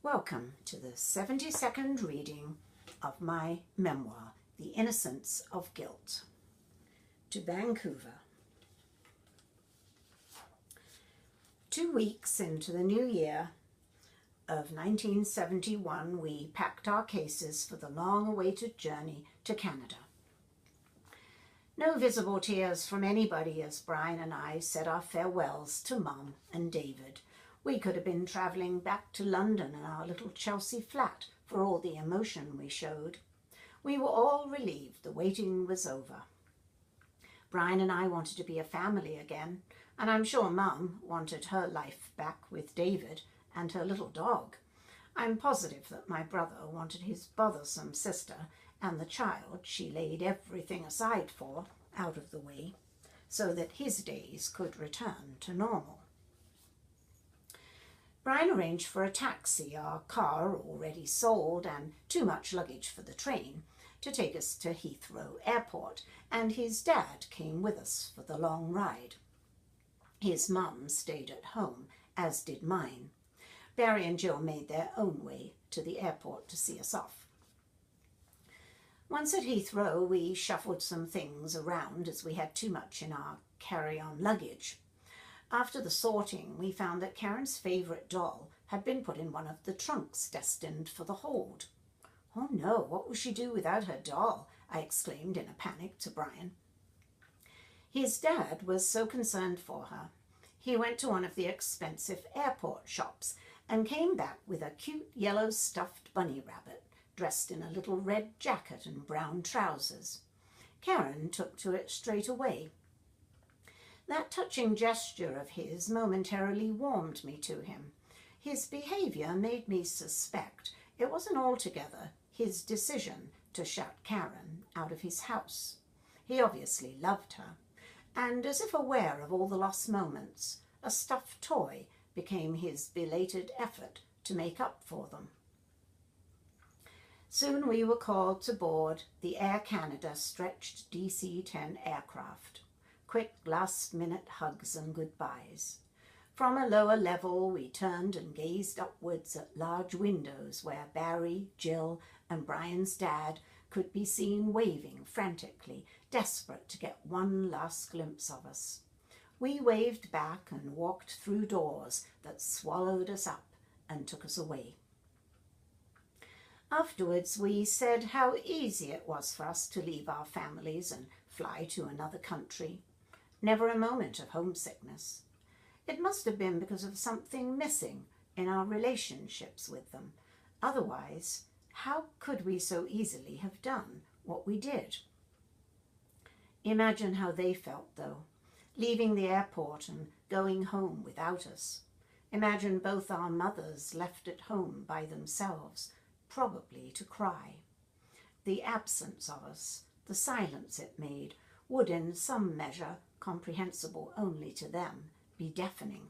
Welcome to the 72nd reading of my memoir, The Innocence of Guilt. To Vancouver. 2 weeks into the new year of 1971, we packed our cases for the long-awaited journey to Canada. No visible tears from anybody as Brian and I said our farewells to Mum and David. We could have been travelling back to London in our little Chelsea flat for all the emotion we showed. We were all relieved the waiting was over. Brian and I wanted to be a family again, and I'm sure Mum wanted her life back with David and her little dog. I'm positive that my brother wanted his bothersome sister and the child she laid everything aside for out of the way, so that his days could return to normal. Brian arranged for a taxi, our car already sold, and too much luggage for the train, to take us to Heathrow Airport, and his dad came with us for the long ride. His mum stayed at home, as did mine. Barry and Jill made their own way to the airport to see us off. Once at Heathrow, we shuffled some things around as we had too much in our carry-on luggage. After the sorting, we found that Karen's favourite doll had been put in one of the trunks destined for the hold. "Oh no, what will she do without her doll?" I exclaimed in a panic to Brian. His dad was so concerned for her. He went to one of the expensive airport shops and came back with a cute yellow stuffed bunny rabbit dressed in a little red jacket and brown trousers. Karen took to it straight away. That touching gesture of his momentarily warmed me to him. His behaviour made me suspect it wasn't altogether his decision to shut Karen out of his house. He obviously loved her, and as if aware of all the lost moments, a stuffed toy became his belated effort to make up for them. Soon we were called to board the Air Canada stretched DC-10 aircraft. Quick last-minute hugs and goodbyes. From a lower level we turned and gazed upwards at large windows where Barry, Jill and Brian's dad could be seen waving frantically, desperate to get one last glimpse of us. We waved back and walked through doors that swallowed us up and took us away. Afterwards we said how easy it was for us to leave our families and fly to another country. Never a moment of homesickness. It must have been because of something missing in our relationships with them. Otherwise, how could we so easily have done what we did? Imagine how they felt, though, leaving the airport and going home without us. Imagine both our mothers left at home by themselves, probably to cry. The absence of us, the silence it made, would in some measure, comprehensible only to them, be deafening.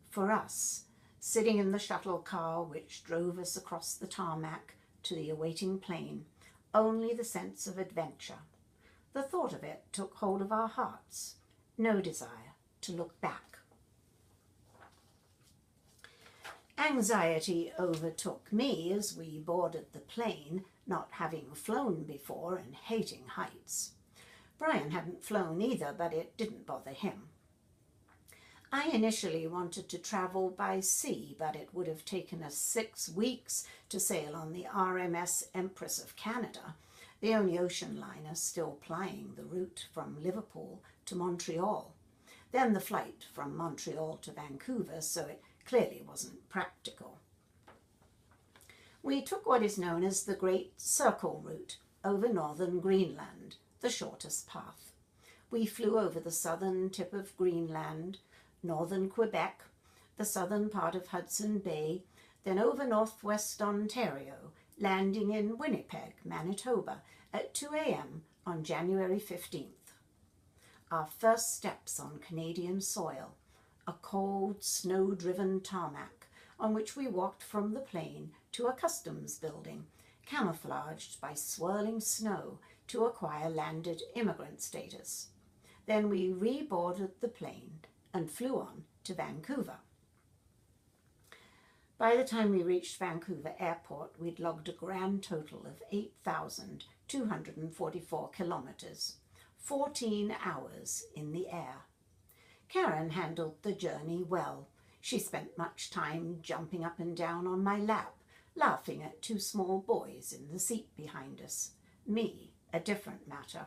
For us, sitting in the shuttle car which drove us across the tarmac to the awaiting plane, only the sense of adventure. The thought of it took hold of our hearts, no desire to look back. Anxiety overtook me as we boarded the plane, not having flown before and hating heights. Brian hadn't flown either, but it didn't bother him. I initially wanted to travel by sea, but it would have taken us 6 weeks to sail on the RMS Empress of Canada, the only ocean liner still plying the route from Liverpool to Montreal. Then the flight from Montreal to Vancouver, so it clearly wasn't practical. We took what is known as the Great Circle route over northern Greenland, the shortest path. We flew over the southern tip of Greenland, northern Quebec, the southern part of Hudson Bay, then over northwest Ontario, landing in Winnipeg, Manitoba, at 2 a.m. on January 15th. Our first steps on Canadian soil, a cold, snow-driven tarmac on which we walked from the plane to a customs building, camouflaged by swirling snow to acquire landed immigrant status. Then we reboarded the plane and flew on to Vancouver. By the time we reached Vancouver Airport, we'd logged a grand total of 8,244 kilometres, 14 hours in the air. Karen handled the journey well. She spent much time jumping up and down on my lap, laughing at two small boys in the seat behind us. Me, a different matter.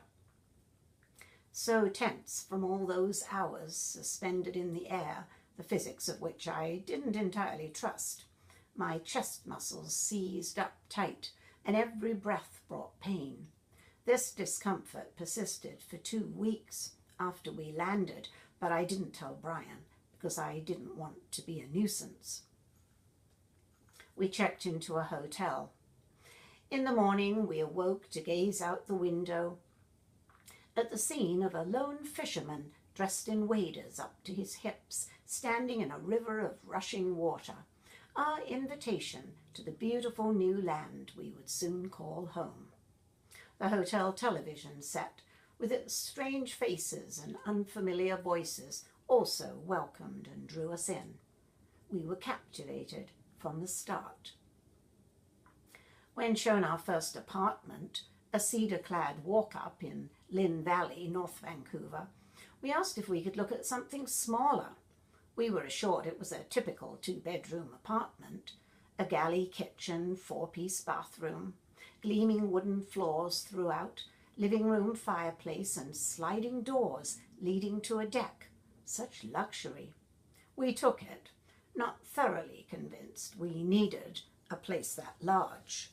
So tense from all those hours suspended in the air, the physics of which I didn't entirely trust. My chest muscles seized up tight, and every breath brought pain. This discomfort persisted for 2 weeks after we landed, but I didn't tell Brian because I didn't want to be a nuisance. We checked into a hotel. In the morning, we awoke to gaze out the window at the scene of a lone fisherman dressed in waders up to his hips, standing in a river of rushing water, our invitation to the beautiful new land we would soon call home. The hotel television set, with its strange faces and unfamiliar voices, also welcomed and drew us in. We were captivated from the start. When shown our first apartment, a cedar-clad walk-up in Lynn Valley, North Vancouver, we asked if we could look at something smaller. We were assured it was a typical 2-bedroom apartment, a galley kitchen, 4-piece bathroom, gleaming wooden floors throughout, living room fireplace, and sliding doors leading to a deck. Such luxury. We took it, not thoroughly convinced we needed a place that large.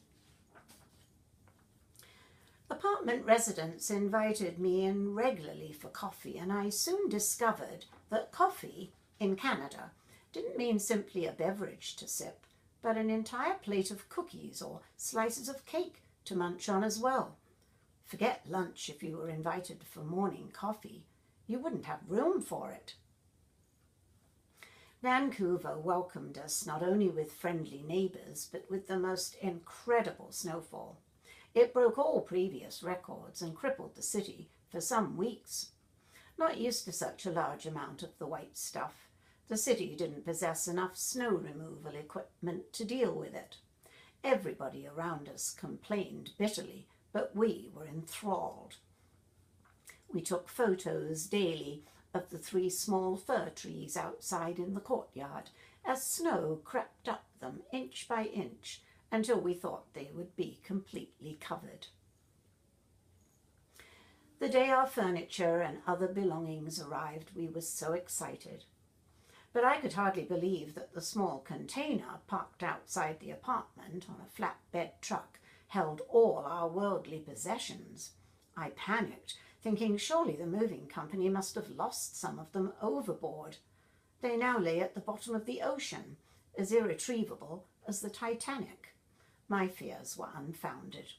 Apartment residents invited me in regularly for coffee, and I soon discovered that coffee in Canada didn't mean simply a beverage to sip, but an entire plate of cookies or slices of cake to munch on as well. Forget lunch if you were invited for morning coffee. You wouldn't have room for it. Vancouver welcomed us not only with friendly neighbours, but with the most incredible snowfall. It broke all previous records and crippled the city for some weeks. Not used to such a large amount of the white stuff, the city didn't possess enough snow removal equipment to deal with it. Everybody around us complained bitterly, but we were enthralled. We took photos daily of the 3 small fir trees outside in the courtyard as snow crept up them inch by inch until we thought they would be completely covered. The day our furniture and other belongings arrived, we were so excited. But I could hardly believe that the small container parked outside the apartment on a flatbed truck held all our worldly possessions. I panicked, thinking surely the moving company must have lost some of them overboard. They now lay at the bottom of the ocean, as irretrievable as the Titanic. My fears were unfounded.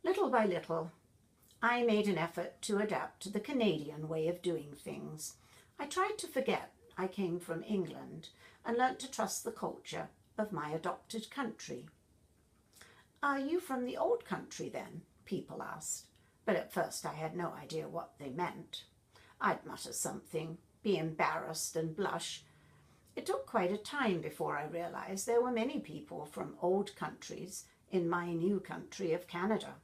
Little by little, I made an effort to adapt to the Canadian way of doing things. I tried to forget I came from England and learnt to trust the culture of my adopted country. "Are you from the old country then?" people asked, but at first I had no idea what they meant. I'd mutter something, be embarrassed and blush. It took quite a time before I realised there were many people from old countries in my new country of Canada.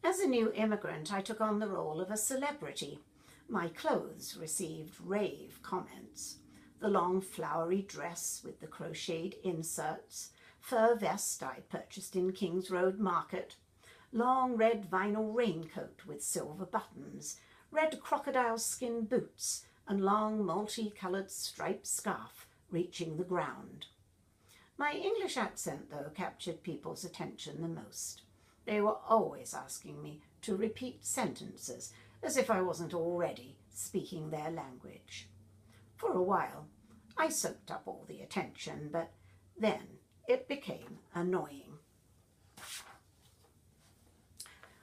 As a new immigrant, I took on the role of a celebrity. My clothes received rave comments. The long flowery dress with the crocheted inserts, fur vest I purchased in Kings Road Market, long red vinyl raincoat with silver buttons, red crocodile skin boots, and long multi-coloured striped scarf reaching the ground. My English accent, though, captured people's attention the most. They were always asking me to repeat sentences as if I wasn't already speaking their language. For a while, I soaked up all the attention, but then it became annoying.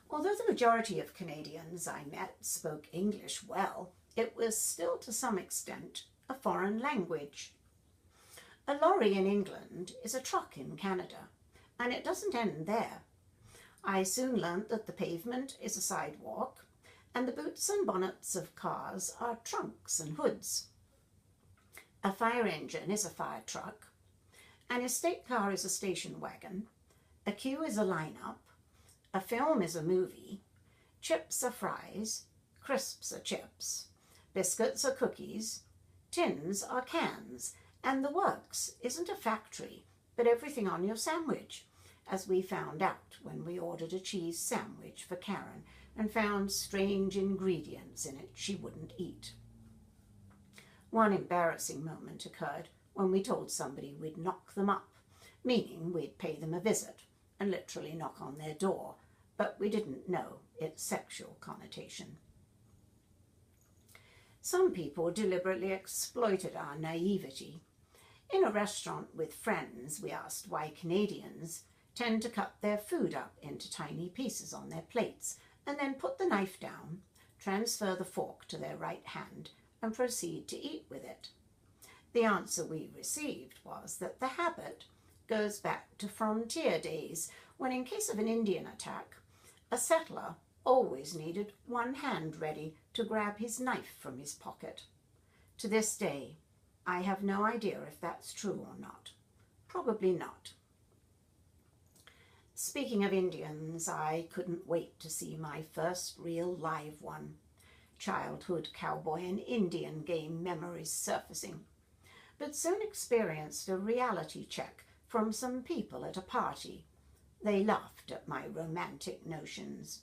Although the majority of Canadians I met spoke English well, it was still to some extent a foreign language. A lorry in England is a truck in Canada, and it doesn't end there. I soon learnt that the pavement is a sidewalk, and the boots and bonnets of cars are trunks and hoods. A fire engine is a fire truck. An estate car is a station wagon. A queue is a lineup. A film is a movie. Chips are fries. Crisps are chips. Biscuits are cookies. Tins are cans. And the works isn't a factory, but everything on your sandwich, as we found out when we ordered a cheese sandwich for Karen and found strange ingredients in it she wouldn't eat. One embarrassing moment occurred when we told somebody we'd knock them up, meaning we'd pay them a visit and literally knock on their door, but we didn't know its sexual connotation. Some people deliberately exploited our naivety. In a restaurant with friends, we asked why Canadians tend to cut their food up into tiny pieces on their plates and then put the knife down, transfer the fork to their right hand, and proceed to eat with it. The answer we received was that the habit goes back to frontier days when, in case of an Indian attack, a settler always needed one hand ready to grab his knife from his pocket. To this day, I have no idea if that's true or not. Probably not. Speaking of Indians, I couldn't wait to see my first real live one. Childhood cowboy and Indian game memories surfacing, but soon experienced a reality check from some people at a party. They laughed at my romantic notions.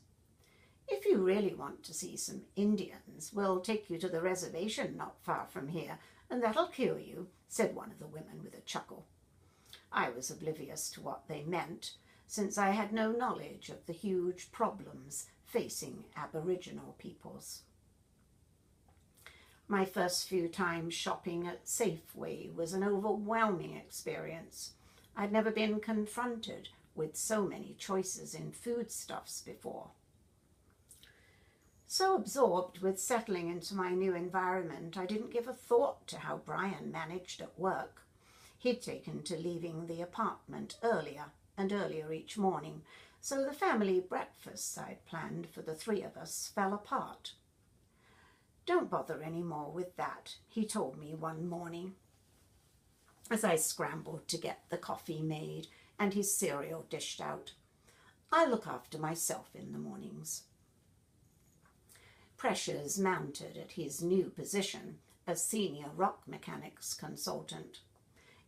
If you really want to see some Indians, we'll take you to the reservation not far from here, and that'll cure you, said one of the women with a chuckle. I was oblivious to what they meant, since I had no knowledge of the huge problems facing Aboriginal peoples. My first few times shopping at Safeway was an overwhelming experience. I'd never been confronted with so many choices in foodstuffs before. So absorbed with settling into my new environment, I didn't give a thought to how Brian managed at work. He'd taken to leaving the apartment earlier and earlier each morning, so the family breakfasts I'd planned for the three of us fell apart. Don't bother any more with that, he told me one morning, as I scrambled to get the coffee made and his cereal dished out. I look after myself in the mornings. Pressures mounted at his new position as senior rock mechanics consultant.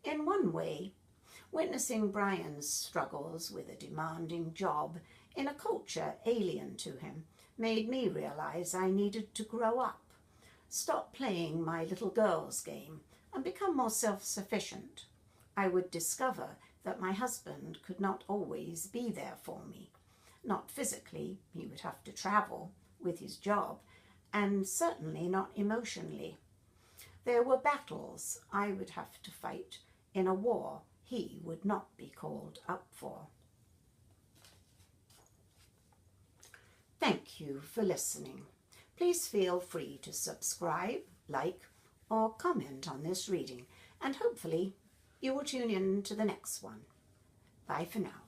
In one way, witnessing Brian's struggles with a demanding job in a culture alien to him made me realize I needed to grow up, stop playing my little girl's game, and become more self-sufficient. I would discover that my husband could not always be there for me. Not physically, he would have to travel with his job, and certainly not emotionally. There were battles I would have to fight in a war he would not be called up for. Thank you for listening. Please feel free to subscribe, like, or comment on this reading, and hopefully you will tune in to the next one. Bye for now.